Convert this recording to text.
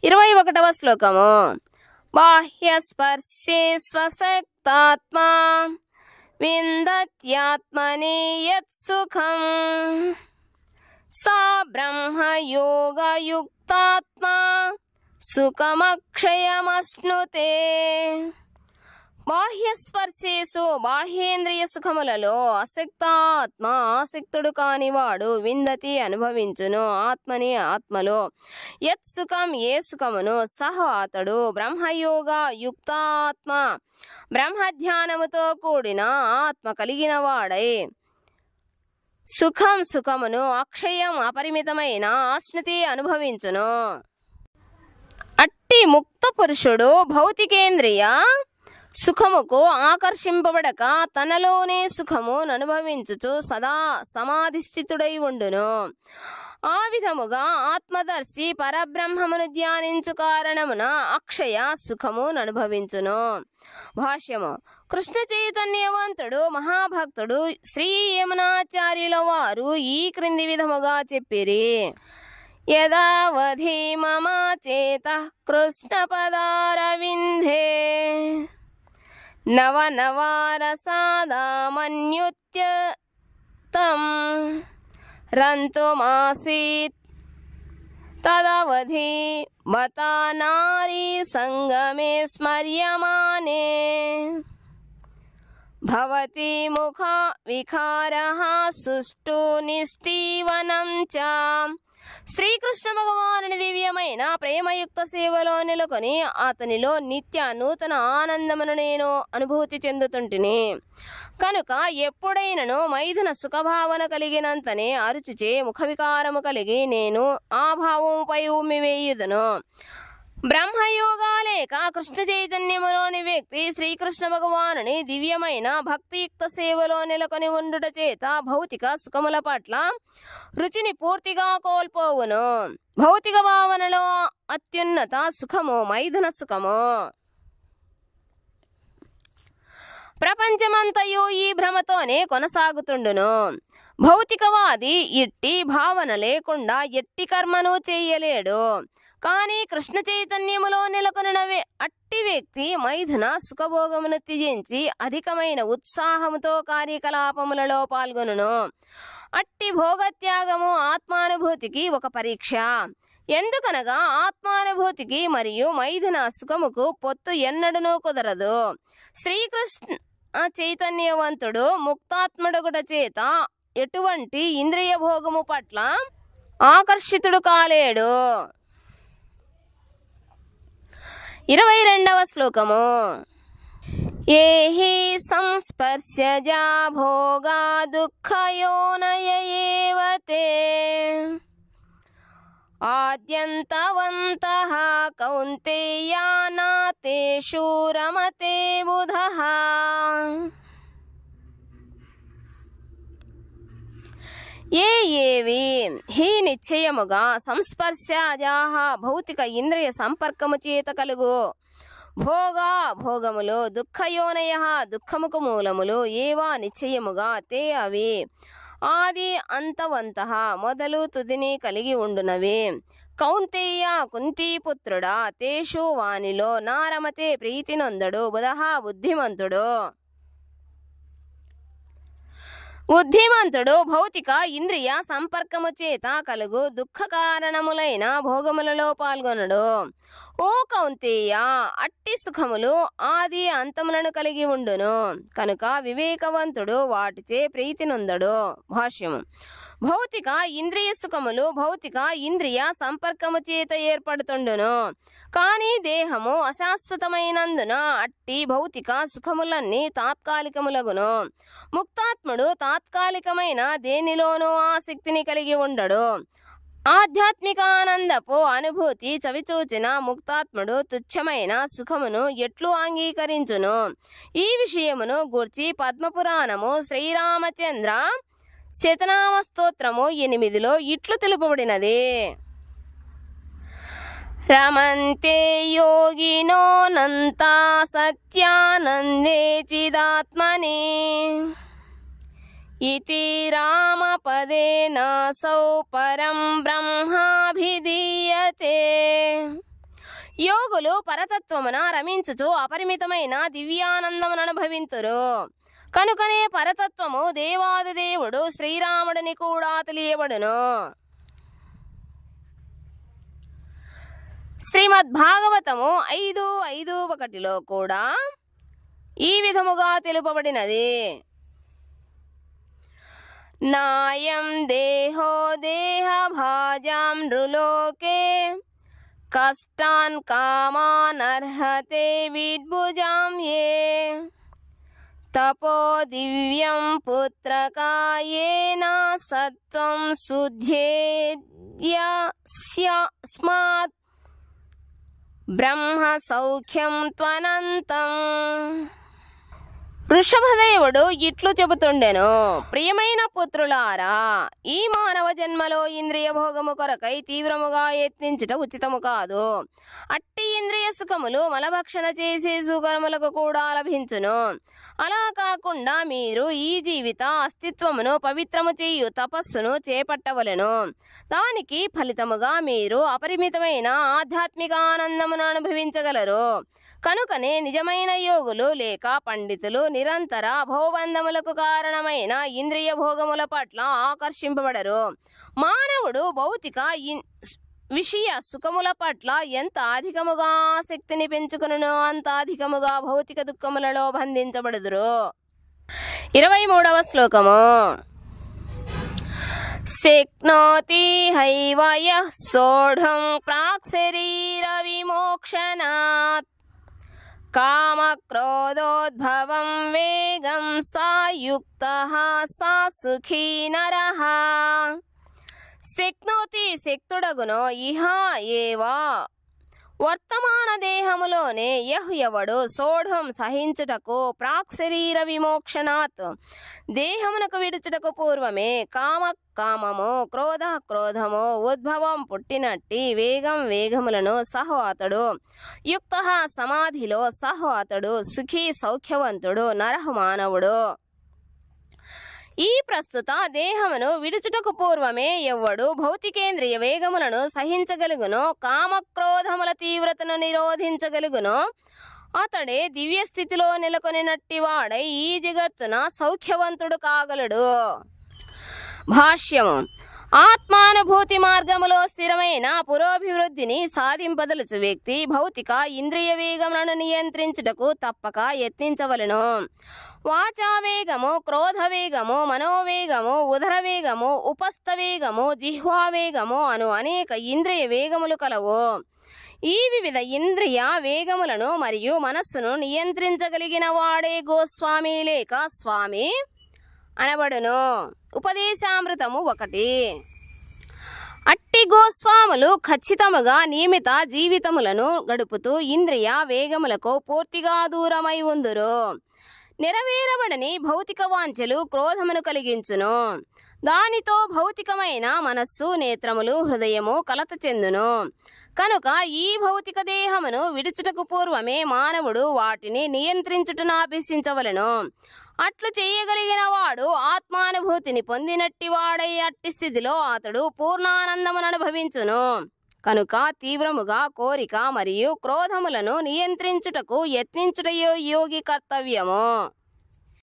21వ శ్లోకము. బాహ్యస్పర్శే స్వశక్తాత్మా విందత్యాత్మనే యత్సుఖం సా బ్రహ్మయోగయుక్తాత్మా సుఖమక్షయమశ్నుతే. బాహ్యస్పర్శేసు బాహ్యేంద్రియ సుఖములలో అసక్తాత్మ ఆసక్తుడు కానివాడు విందతి అనుభవించును ఆత్మని ఆత్మలో యత్ సుఖం ఏ సుఖమును సహ అతడు బ్రహ్మయోగ యుక్తాత్మ బ్రహ్మధ్యానముతో కూడిన ఆత్మ కలిగిన వాడై సుఖమును అక్షయం అపరిమితమైన ఆశ్నుతి అనుభవించును. అట్టి ముక్త పురుషుడు భౌతికేంద్రియ సుఖముకు ఆకర్షింపబడక తనలోనే సుఖమును అనుభవించుచు సదా సమాధిస్థితుడై ఉండును. ఆ విధముగా ఆత్మదర్శి పరబ్రహ్మమును ధ్యానించు కారణమున అక్షయ సుఖమును అనుభవించును. భాష్యము. కృష్ణ చైతన్యవంతుడు మహాభక్తుడు శ్రీ యమునాచార్యుల వారు ఈ క్రింది విధముగా చెప్పిరి. యదావధి మమ చేతః కృష్ణ పదారవిందే నవనవారసాదామన్యుత్యతం రంతుమాసీత్ తదవధి మతా నారీ సంగమే స్మర్యమానే భవతి ముఖ వికారః సుష్టు నిష్ఠీవనం చ. శ్రీకృష్ణ భగవానుని దివ్యమైన ప్రేమయుక్త సేవలో నెలకొని అతనిలో నిత్య నూతన ఆనందమును నేను అనుభూతి చెందుతుంటిని కనుక ఎప్పుడైనను మైథున సుఖభావన కలిగినంతనే అరుచుచే ముఖ వికారము కలిగి నేను ఆ భావముపై ఉమ్మివేయుదును. బ్రహ్మయోగా లేక కృష్ణ చైతన్యములోని వ్యక్తి శ్రీకృష్ణ భగవానుని దివ్యమైన భక్తియుక్త సేవలో నెలకొని ఉండుట చేత భౌతిక సుఖముల పట్ల రుచిని పూర్తిగా కోల్పోవును. భౌతిక భావనలో అత్యున్నత సుఖము మైథున సుఖము. ప్రపంచమంతయు ఈ భ్రమతోనే కొనసాగుతుండును. భౌతికవాది ఇట్టి భావన లేకుండా ఎట్టి కర్మను చేయలేడు. కానీ కృష్ణ చైతన్యములో నెలకొనిన అట్టి వ్యక్తి మైథున సుఖభోగమును త్యజించి అధికమైన ఉత్సాహముతో కార్యకలాపములలో పాల్గొనును. అట్టి భోగత్యాగము ఆత్మానుభూతికి ఒక పరీక్ష. ఎందుకనగా ఆత్మానుభూతికి మరియు మైథున సుఖముకు పొత్తు ఎన్నడూనూ కుదరదు. శ్రీకృష్ణ చైతన్యవంతుడు ముక్తాత్ముడగుట చేత ఎటువంటి ఇంద్రియ భోగము పట్ల ఆకర్షితుడు కాలేడు. 22వ శ్లోకము. ఏహి సంస్పర్శజా భోగా దుఃఖయోనయ ఏవ తే ఆద్యంతవంతః కౌంతేయా న తేషు రమతే బుధః. ఏవి హీ నిశ్చయముగా సంస్పర్శాజాహ భౌతిక ఇంద్రియ సంపర్కము చేత కలుగు భోగా భోగములు దుఃఖయోనయ దుఃఖముకు మూలములు ఏవా నిశ్చయముగా తే అవి ఆది అంతవంతః మొదలు తుదిని కలిగి ఉండునవి. కౌంతేయ కుంతీపుత్రుడా తేషు వానిలో నారమతే ప్రీతి నొందడు బుధః బుద్ధిమంతుడు. బుద్ధిమంతుడు భౌతిక ఇంద్రియ సంపర్కము చేత కలుగు దుఃఖ కారణములైన భోగములలో పాల్గొనడు. ఓ కౌంతేయ అట్టి సుఖములు ఆది అంతములను కలిగి ఉండును కనుక వివేకవంతుడు వాటిచే ప్రీతి నొందడు. భాష్యము. భౌతిక ఇంద్రియ సుఖములు భౌతిక ఇంద్రియ సంపర్కము చేత ఏర్పడుతుండును. కానీ దేహము అశాశ్వతమైనందున అట్టి భౌతిక సుఖములన్నీ తాత్కాలికములగును. ముక్తాత్ముడు తాత్కాలికమైన దేనిలోనూ ఆసక్తిని కలిగి ఉండడు. ఆధ్యాత్మికానందపు అనుభూతి చవిచూచిన ముక్తాత్ముడు తుచ్చమైన సుఖమును ఎట్లు అంగీకరించును? ఈ విషయమును గూర్చి పద్మపురాణము శ్రీరామచంద్ర శతనామ స్తోత్రము 8లో ఇట్లు తెలుపబడినది. రమంతే యోగినో నంతా సత్యానందే చిదాత్మని ఇతి రామపదేన సౌ పరం బ్రహ్మాభిధీయతే. యోగులు పరతత్వమున రమించుచు అపరిమితమైన దివ్యానందమును అనుభవింతురు. కనుకనే పరతత్వము దేవాదిదేవుడు శ్రీరాముడిని కూడా తెలియబడును. శ్రీమద్ భాగవతము 5:5-1 కూడా ఈ విధముగా తెలుపబడినది. నాయం దేహో దేహ భాజాం నృలోకే కష్టాన్ కామానర్హతే విద్భుజాం ఏ తపో దివ్యం పుత్రకాయేన సత్వం శుద్ధేయస్మాత్ బ్రహ్మ సౌఖ్యం త్వనంతం. వృషభదేవుడు ఇట్లు చెబుతుండెను, ప్రియమైన పుత్రులారా, ఈ మానవ జన్మలో ఇంద్రియ భోగము కొరకై తీవ్రముగా యత్నించుట ఉచితము కాదు. అట్టి ఇంద్రియ సుఖములు మలభక్షణ చేసే సుకర్మలకు కూడా లభించును. అలా కాకుండా మీరు ఈ జీవిత అస్తిత్వమును పవిత్రము చేయు తపస్సును చేపట్టవలెను. దానికి ఫలితముగా మీరు అపరిమితమైన ఆధ్యాత్మిక ఆనందమును అనుభవించగలరు. కనుకనే నిజమైన యోగులు లేక పండితులు నిరంతర భవబంధములకు కారణమైన ఇంద్రియ భోగముల పట్ల ఆకర్షింపబడరు. మానవుడు భౌతిక విషయ సుఖముల పట్ల ఎంత అధికముగా ఆసక్తిని పెంచుకును అంత అధికముగా భౌతిక దుఃఖములలో బంధించబడుదురు. 23వ శ్లోకము. శక్నోతి హైవ యః సోఢుం ప్రాక్ శరీర విమోక్షనాత్ కామక్రోధోద్భవం వేగం సాయుక్తః సా సుఖీ నరః. శక్నోతి శక్తుడగునో ఇహ ఏవా వర్తమాన దేహములోనే ఎవడు సోఢం సహించుటకు ప్రాక్ శరీర విమోక్షనాత్ దేహమునకు విడుచుటకు పూర్వమే కామము క్రోధము ఉద్భవం పుట్టినట్టి వేగములను సహో అతడు యుక్త సమాధిలో సహో అతడు సుఖీ సౌఖ్యవంతుడు నరహ మానవుడు. ఈ ప్రస్తుత దేహమును విడుచుటకు పూర్వమే ఎవ్వడు భౌతికేంద్రియ వేగములను సహించగలుగునో కామక్రోధముల తీవ్రతను నిరోధించగలుగునో అతడే దివ్య స్థితిలో నెలకొనినట్టి వాడై ఈ జగత్తున సౌఖ్యవంతుడు కాగలడు. భాష్యము. ఆత్మానుభూతి మార్గములో స్థిరమైన పురోభివృద్ధిని సాధింపదలుచు వ్యక్తి భౌతిక ఇంద్రియ వేగములను నియంత్రించుటకు తప్పక యత్నించవలెను. వాచావేగము, క్రోధవేగము, మనోవేగము, ఉదరవేగము, ఉపస్థవేగము, జిహ్వావేగము అను అనేక ఇంద్రియ వేగములు కలవు. ఈ వివిధ ఇంద్రియ వేగములను మరియు మనస్సును నియంత్రించగలిగిన వాడే గోస్వామి లేక స్వామి అనబడును. ఉపదేశామృతము 1. అట్టి గోస్వాములు ఖచ్చితముగా నియమిత జీవితములను గడుపుతూ ఇంద్రియ వేగములకు పూర్తిగా దూరమై ఉందురు. నెరవేరబడని భౌతిక వాంఛలు క్రోధమును కలిగించును. దానితో భౌతికమైన మనస్సు, నేత్రములు, హృదయము కలత చెందును. కనుక ఈ భౌతిక దేహమును విడుచుటకు పూర్వమే మానవుడు వాటిని నియంత్రించుటను అభ్యసించవలెను. అట్లు చేయగలిగిన వాడు ఆత్మానుభూతిని పొందినట్టి వాడై అట్టి స్థితిలో అతడు పూర్ణానందమును అనుభవించును. కనుక తీవ్రముగా కోరిక మరియు క్రోధములను నియంత్రించుటకు యత్నించుటయో యోగి కర్తవ్యము.